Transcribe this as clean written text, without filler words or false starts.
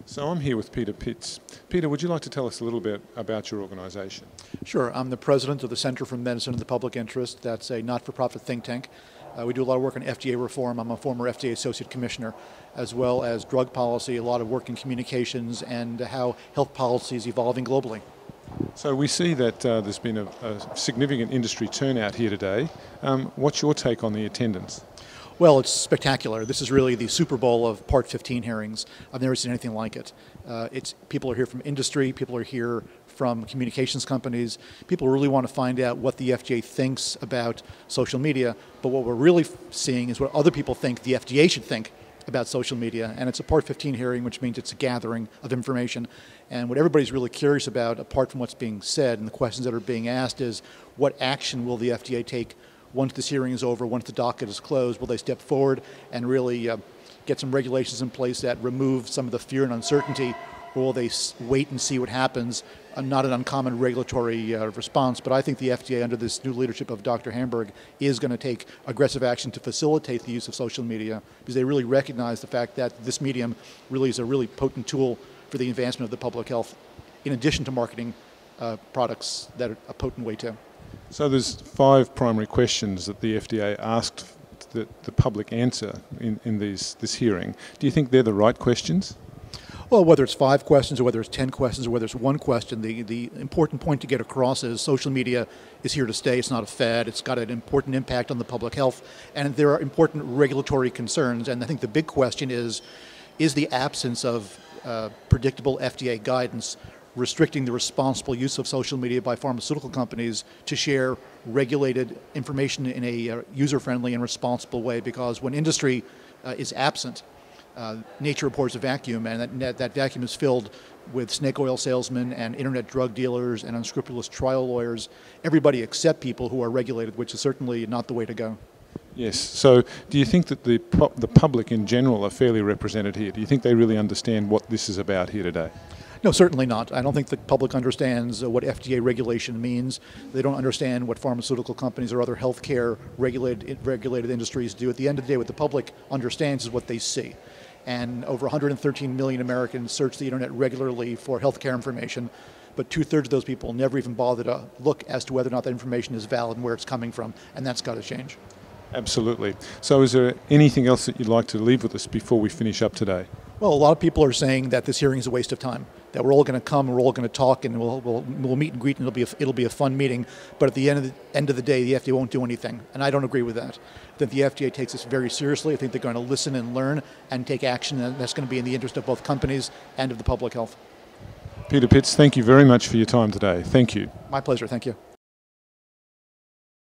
So I'm here with Peter Pitts. Peter, would you like to tell us a little bit about your organisation? Sure. I'm the president of the Center for Medicine in the Public Interest. That's a not-for-profit think tank. We do a lot of work on FDA reform. I'm a former FDA Associate Commissioner, as well as drug policy, a lot of work in communications and how health policy is evolving globally. So we see that there's been a significant industry turnout here today. What's your take on the attendance? Well, it's spectacular. This is really the Super Bowl of Part 15 hearings. I've never seen anything like it. People are here from industry, people are here from communications companies. People really want to find out what the FDA thinks about social media, but what we're really seeing is what other people think the FDA should think about social media. And it's a Part 15 hearing, which means it's a gathering of information. And what everybody's really curious about, apart from what's being said and the questions that are being asked, is what action will the FDA take once this hearing is over, once the docket is closed? Will they step forward and really get some regulations in place that remove some of the fear and uncertainty, or will they wait and see what happens? Not an uncommon regulatory response, but I think the FDA, under this new leadership of Dr. Hamburg, is going to take aggressive action to facilitate the use of social media, because they really recognize the fact that this medium really is a really potent tool for the advancement of the public health, in addition to marketing products that are a potent way too. So there's 5 primary questions that the FDA asked that the public answer in this hearing. Do you think they're the right questions? Well, whether it's 5 questions or whether it's 10 questions or whether it's 1 question, the important point to get across is social media is here to stay. It's not a fad. It's got an important impact on the public health, and there are important regulatory concerns. And I think the big question is the absence of predictable FDA guidance restricting the responsible use of social media by pharmaceutical companies to share regulated information in a user-friendly and responsible way, because when industry is absent, nature reports a vacuum, and that vacuum is filled with snake oil salesmen and internet drug dealers and unscrupulous trial lawyers, everybody except people who are regulated, which is certainly not the way to go. Yes. So do you think that the public in general are fairly represented here? Do you think they really understand what this is about here today? No, certainly not. I don't think the public understands what FDA regulation means. They don't understand what pharmaceutical companies or other healthcare regulated industries do. At the end of the day, what the public understands is what they see. And over 113 million Americans search the internet regularly for healthcare information, but 2/3 of those people never even bother to look as to whether or not that information is valid and where it's coming from, and that's got to change. Absolutely. So is there anything else that you'd like to leave with us before we finish up today? Well, a lot of people are saying that this hearing is a waste of time, that we're all going to come and we're all going to talk and we'll meet and greet and it'll be a fun meeting, but at the end of the day, the FDA won't do anything, and I don't agree with that. I think the FDA takes this very seriously. I think they're going to listen and learn and take action, and that's going to be in the interest of both companies and of the public health. Peter Pitts, thank you very much for your time today. Thank you. My pleasure. Thank you.